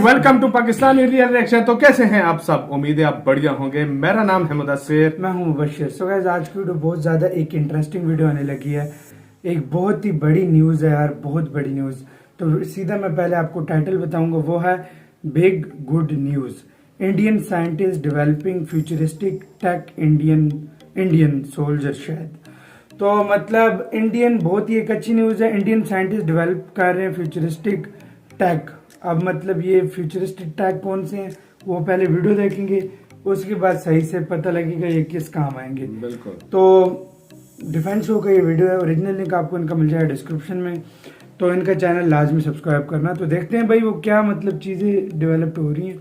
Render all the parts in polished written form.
Welcome to Pakistani real reaction. तो कैसे हैं आप सब? उम्मीद है आप बढ़िया होंगे। मेरा नाम है मुदस्सिर, मैं हूं मुबश्शिर। सो गाइस, आज की वीडियो बहुत ज्यादा एक इंटरेस्टिंग वीडियो आने लगी है। एक बहुत ही बड़ी न्यूज है यार, बहुत बड़ी न्यूज। तो सीधा मैं पहले आपको टाइटल बताऊंगा, वो है big good news. Indian scientist developing futuristic tech Indian soldier शायद। तो मतलब इंडियन बहुत ही एक अच्छी न्यूज है। इंडियन साइंटिस्ट डेवलप कर रहे हैं फ्यूचरिस्टिक टेक। अब मतलब ये फ्यूचरिस्टिक टैग कौन से हैं वो पहले वीडियो देखेंगे, उसके बाद सही से पता लगेगा ये किस काम आएंगे। बिल्कुल। तो डिफेंस शो का ये वीडियो है, ओरिजिनल लिंक आपको इनका मिल जाएगा डिस्क्रिप्शन में। तो इनका चैनल लाजमी सब्सक्राइब करना। तो देखते हैं भाई वो क्या मतलब चीजें डेवलप हो रही हैं।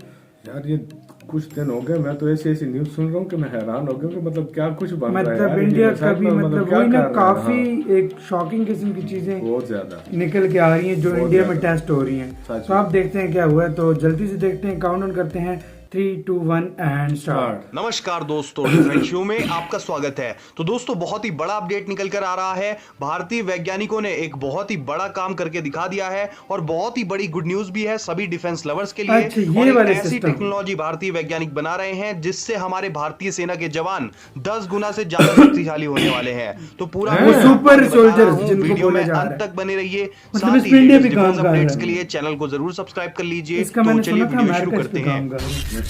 यार ये कुछ दिन हो गए, मैं तो ऐसी न्यूज सुन रहा हूँ कि मैं हैरान हो गया कि मतलब क्या कुछ बन रहा है मतलब यार। इंडिया ये का भी सच में मतलब क्या वही ना, कर रहे हैं। काफी एक शॉकिंग किस्म की चीजें बहुत ज्यादा निकल के आ रही हैं जो बहुत इंडिया में ज्यादा। टेस्ट हो रही हैं। सच तो आप देखते हैं क्या हुआ है। तो जल्दी से देखते हैं, काउंटडाउन करते हैं 3, 2, 1 एंड स्टार्ट। नमस्कार दोस्तों, डिफेंस शो में आपका स्वागत है। तो दोस्तों, बहुत ही बड़ा अपडेट निकल कर आ रहा है। भारतीय वैज्ञानिकों ने एक बहुत ही बड़ा काम करके दिखा दिया है और बहुत ही बड़ी गुड न्यूज भी है सभी डिफेंस लवर्स के लिए। अच्छा, ये और एक वाले ऐसी सिस्टम। टेक्नोलॉजी भारतीय वैज्ञानिक बना रहे हैं जिससे हमारे भारतीय सेना के जवान 10 गुना से ज्यादा शक्तिशाली होने वाले हैं। तो पूरा वो सुपर सोल्जर्स जिनको वीडियो बोला में जा रहा अंत है। तक बने रहिए। मतलब साथ इसमें इंडिया ही भी काम डिफेंस कर रहा है। अपडेट्स के लिए चैनल को जरूर सब्सक्राइब कर लीजिए। इसका तो मैंने चलिए सुना था वीडियो शुरू अमेरिका इस करते पे हैं। काम कर रहा है।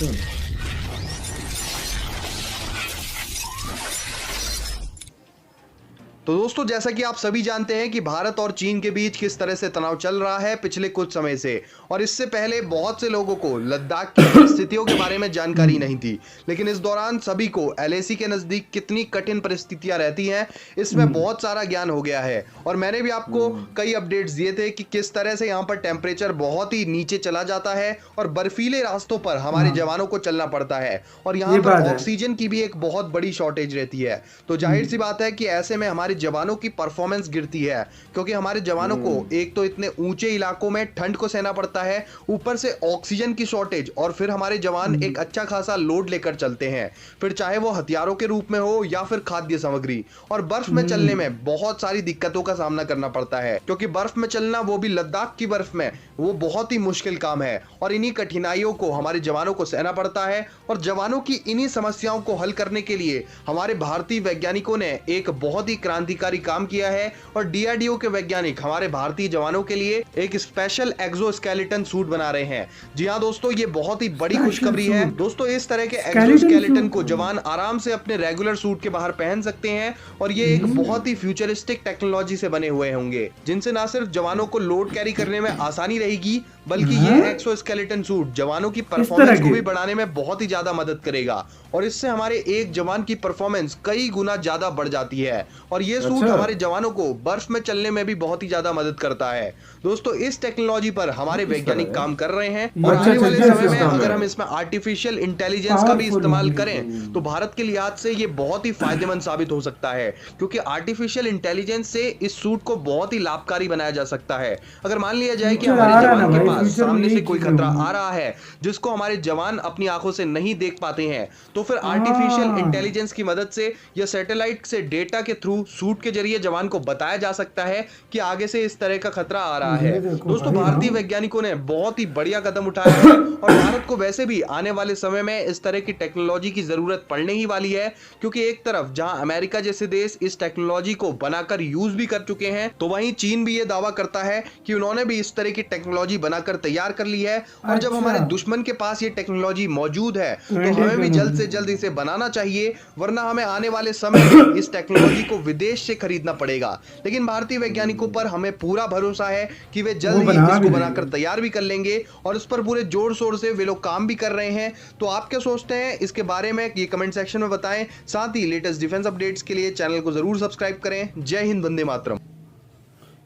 तो दोस्तों, जैसा कि आप सभी जानते हैं कि भारत और चीन के बीच किस तरह से तनाव चल रहा है पिछले कुछ समय से, और इससे पहले बहुत से लोगों को लद्दाख की परिस्थितियों के बारे में जानकारी नहीं थी। लेकिन इस दौरान सभी को एलएसी के नजदीक कितनी कठिन परिस्थितियां रहती हैं इसमें बहुत सारा ज्ञान हो गया है। और मैंने भी आपको कई अपडेट्स दिए थे कि किस तरह से यहाँ पर टेम्परेचर बहुत ही नीचे चला जाता है और बर्फीले रास्तों पर हमारे जवानों को चलना पड़ता है, और यहाँ पर ऑक्सीजन की भी एक बहुत बड़ी शॉर्टेज रहती है। तो जाहिर सी बात है कि ऐसे में हमारे जवानों की परफॉर्मेंस गिरती है, क्योंकि हमारे जवानों को एक तो इतने ऊंचे इलाकों में ठंड को सहना पड़ता है, ऊपर से ऑक्सीजन की शॉर्टेज, और फिर हमारे जवान एक अच्छा खासा लोड लेकर चलते हैं, फिर चाहे वो हथियारों के रूप में हो या फिर खाद्य सामग्री। और बर्फ में चलने में बहुत सारी दिक्कतों का सामना करना पड़ता है, क्योंकि बर्फ में चलना, वो भी लद्दाख की बर्फ में, वो बहुत ही मुश्किल काम है। और इन्हीं कठिनाइयों को हमारे जवानों को सहना पड़ता है, और जवानों की इन्हीं समस्याओं को हल करने के लिए हमारे भारतीय वैज्ञानिकों ने एक बहुत ही क्रांतिकारी काम किया है। और डीआरडीओ के वैज्ञानिक हमारे भारतीय जवानों के लिए एक स्पेशल एक्सोस्केलेटन सूट बना रहे हैं। जी हाँ दोस्तों, ये बहुत ही बड़ी खुशखबरी है दोस्तों। इस तरह के एक्सोस्केलेटन को जवान आराम से अपने रेगुलर सूट के बाहर पहन सकते हैं, और ये एक बहुत ही फ्यूचरिस्टिक टेक्नोलॉजी से बने हुए होंगे, जिनसे ना सिर्फ जवानों को लोड कैरी करने में आसानी रहेगी, बल्कि ये एक्सोस्केलेटन सूट जवानों की परफॉर्मेंस को भी बढ़ाने में बहुत ही ज्यादा मदद करेगा। और इससे हमारे एक जवान की परफॉर्मेंस कई गुना ज्यादा बढ़ जाती है, और ये सूट हमारे जवानों को बर्फ में चलने में भी बहुत ही ज्यादा मदद करता है। दोस्तों, इस टेक्नोलॉजी पर हमारे वैज्ञानिक काम कर रहे हैं, और आने वाले समय में अगर हम इसमें आर्टिफिशियल इंटेलिजेंस का भी इस्तेमाल करें तो भारत के लिहाज से ये बहुत ही फायदेमंद साबित हो सकता है, क्योंकि आर्टिफिशियल इंटेलिजेंस से इस सूट को बहुत ही लाभकारी बनाया जा सकता है। अगर मान लिया जाए कि हमारे जवान के पास सामने से कोई खतरा आ रहा है जिसको हमारे जवान अपनी आंखों से नहीं देख पाते हैं, तो फिर आर्टिफिशियल इंटेलिजेंस की मदद से या सैटेलाइट से डेटा के थ्रू सूट के जरिए जवान को बताया जा सकता है कि आगे से इस तरह का खतरा आ रहा है। दोस्तों, भारतीय वैज्ञानिकों ने बहुत ही बढ़िया कदम उठाया है, और भारत को वैसे भी आने वाले समय में इस तरह की टेक्नोलॉजी की जरूरत पड़ने ही वाली है, क्योंकि एक तरफ जहां अमेरिका जैसे देश इस टेक्नोलॉजी को बनाकर यूज भी कर चुके हैं, तो वहीं चीन भी ये दावा करता है कि उन्होंने भी इस तरह की टेक्नोलॉजी बनाकर तैयार कर ली है। और जब हमारे दुश्मन के पास ये टेक्नोलॉजी मौजूद है तो हमें भी जल्द से जल्द इसे बनाना चाहिए, वरना हमें आने वाले समय में इस टेक्नोलॉजी को विदेश से खरीदना पड़ेगा। लेकिन भारतीय वैज्ञानिकों पर हमें पूरा भरोसा है कि वे जल्द ही इसको बनाकर तैयार भी कर लेंगे, और इस पर पूरे जोर शोर से वे लोग काम भी कर रहे हैं। तो आप क्या सोचते हैं इसके बारे में, ये कमेंट सेक्शन में बताएं। साथ ही लेटेस्ट डिफेंस अपडेट्स के लिए चैनल को जरूर सब्सक्राइब करें। जय हिंद, वंदे मातरम।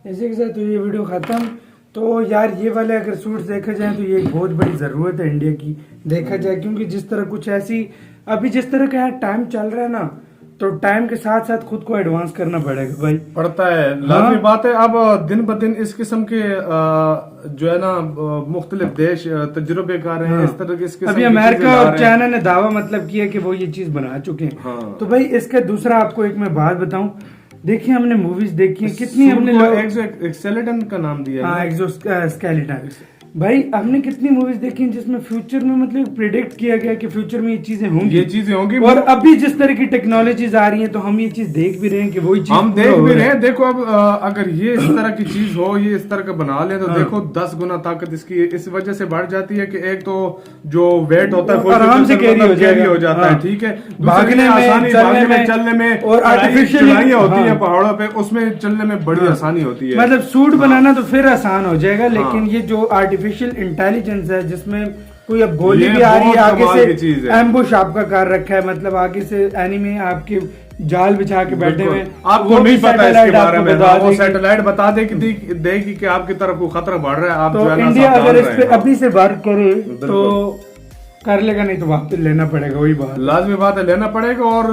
इसी के साथ तो ये वीडियो खत्म। तो यार ये वाले अगर सूट्स देखा जाए तो ये एक बहुत बड़ी जरूरत है इंडिया की, देखा जाए, क्योंकि जिस तरह कुछ ऐसी अभी जिस तरह का टाइम चल रहा है ना, तो टाइम के साथ साथ खुद को एडवांस करना पड़ेगा भाई, पड़ता है। लाजमी बात है। अब दिन ब दिन इस किस्म के जो है ना मुख्तलिफ देश तजुर्बे कर रहे हैं इस तरह के। अभी अमेरिका और चाइना ने दावा मतलब किया कि वो ये चीज बना चुके हैं। तो भाई इसका दूसरा आपको एक मैं बात बताऊं, देखिए हमने मूवीज देखी है कितनी, हमने एक्सोस्केलेटन का नाम दिया है। एक्सोस्केलेटन भाई हमने कितनी मूवीज देखी हैं जिसमें फ्यूचर में मतलब प्रिडिक्ट किया गया कि फ्यूचर में ये चीजें होंगी, ये चीजें होंगी। और अभी जिस तरह की टेक्नोलॉजीज आ रही हैं तो हम ये चीज देख भी रहे हैं कि वही चीज हम देख भी रहे हैं। देखो अब अगर ये इस तरह की चीज हो, ये इस तरह का बना ले तो देखो 10 गुना ताकत इसकी इस वजह से बढ़ जाती है कि एक तो जो वेट होता है आराम से कैरी हो जाता है, ठीक है, भागने में, चलने में, और आर्टिफिशियल होती है पहाड़ों पे, उसमें चलने में बड़ी आसानी होती है। मतलब सूट बनाना तो फिर आसान हो जाएगा, लेकिन ये जो आर्टिफिशियल इंटेलिजेंस है जिसमें कोई अब गोली भी आ रही है आगे से, एम्बुश आपका कर रखा है, मतलब आगे से एनिमी आपके जाल बिछा के बैठे हुए, आपको नहीं पता इसके बारे में, वो सैटेलाइट बता देगी कि आपकी तरफ को खतरा बढ़ रहा है, आप तो इंडिया अगर इस पे अपनी से वर्क करे तो कर लेगा, नहीं तो वापस लेना पड़ेगा, वही बात लाजमी बात है, लेना पड़ेगा। और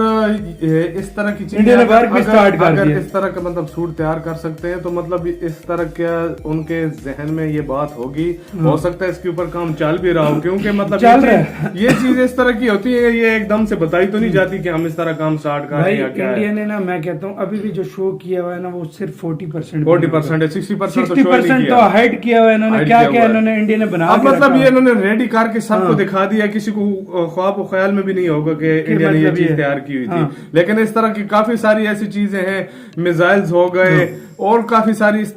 इस तरह की चीजें इंडिया ने वर्क भी स्टार्ट कर दिया। इस तरह का मतलब सूट तैयार कर सकते हैं तो मतलब इस तरह का उनके जहन में ये बात होगी, हो सकता है इसके ऊपर काम चल भी रहा हो, क्योंकि मतलब ये चीज इस तरह की होती है, ये एकदम से बताई तो नहीं जाती कि हम इस तरह काम स्टार्ट कर रहे हैं। इंडिया ने ना, मैं कहता हूँ अभी भी जो शो किया हुआ है ना वो सिर्फ 40% 60% तो हाइड किया हुआ है इन्होंने, क्या क्या इन्होंने इंडिया ने बना, मतलब ये इन्होंने रेडी करके सबको दिखा दिया, किसी को ख्वाब और ख्याल में भी नहीं होगा कि इंडिया ने ये चीज तैयार की हुई थी। लेकिन इस तरह की काफी सारी ऐसी चीजें हैं, मिसाइल्स हो गए और काफी सारी इस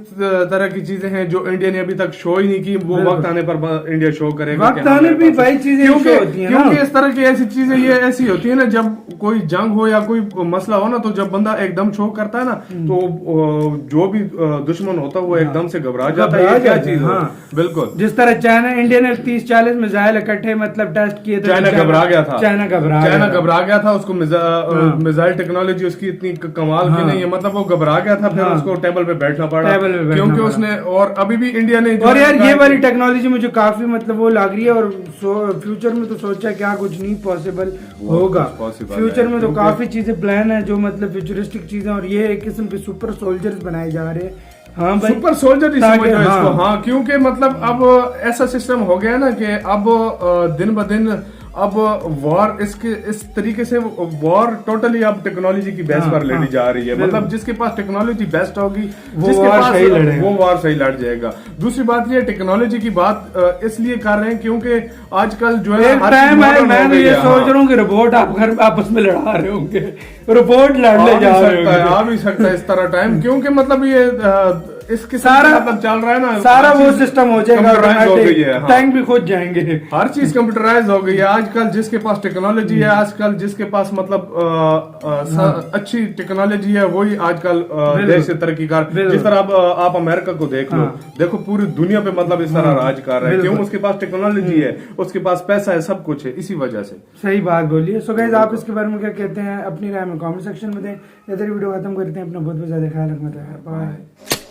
तरह की चीजें हैं जो इंडिया ने अभी तक शो ही नहीं की, वो वक्त आने पर इंडिया शो करेगा। वक्त आने भी भाई चीजें होती हैं, क्योंकि इस तरह की ऐसी चीजें ये ऐसी होती है ना, जब कोई जंग हो या कोई मसला हो ना, तो जब बंदा एकदम शो करता है ना, तो जो भी दुश्मन होता है वो एकदम से घबरा जाता है, क्या चीज है। बिल्कुल जिस तरह चाइना, इंडिया ने 30-40 मिसाइल इकट्ठे मतलब टेस्ट किए थे, चाइना घबरा गया था, चाइना घबरा गया था, उसको मिसाइल टेक्नोलॉजी उसकी इतनी कमाल की नहीं है, मतलब वो घबरा गया था, फिर उसको टेबल पे बैठना पड़ा, क्योंकि उसने, और अभी भी इंडिया ने, और यार ये वाली टेक्नोलॉजी मुझे काफी मतलब वो लग रही है, और फ्यूचर में तो सोचा क्या कुछ नहीं पॉसिबल होगा, फ्यूचर में तो काफी चीजें प्लान है जो मतलब फ्यूचरिस्टिक चीजें, और ये एक किस्म के सुपर सोल्जर्स बनाए जा रहे हैं। हाँ भाई, सुपर सोल्जर ही समझो इसको। हाँ, क्योंकि मतलब अब ऐसा सिस्टम हो गया ना कि अब दिन ब दिन अब वॉर इस तरीके से वॉर टोटली अब टेक्नोलॉजी की बेस पर लड़ी जा रही है, मतलब जिसके पास टेक्नोलॉजी बेस्ट होगी, जिसके पास वो वॉर सही लड़ जाएगा। दूसरी बात ये टेक्नोलॉजी की बात इसलिए कर रहे हैं क्योंकि आजकल जो है मैं तो ये सोच रहा हूँ कि रोबोट आप घर आपस में लड़ा रहे होंगे, रोबोट लड़ने जा रहे होंगे, आ भी सकता है इस तरह टाइम, क्योंकि मतलब ये इसके सारा मतलब चल रहा है ना, सारा वो सिस्टम हो जाएगा, टैंक भी खुद जाएंगे, हर चीज कंप्यूटराइज हो गई है आजकल। जिसके पास टेक्नोलॉजी है आजकल, जिसके पास मतलब अच्छी टेक्नोलॉजी है, वही आजकल देश से तरक्की कर। जिस तरह अब आप अमेरिका को देख लो, देखो पूरी दुनिया पे मतलब इस तरह राज कर रहा है, क्यों? उसके पास टेक्नोलॉजी है, उसके पास पैसा है, सब कुछ है, इसी वजह से। सही बात बोलिए। सो गाइस, आप इसके बारे में क्या कहते हैं, अपनी राय में कमेंट सेक्शन में दें। इधर वीडियो खत्म करते हैं, अपना बहुत बहुत ज्यादा ख्याल रखना। बाय।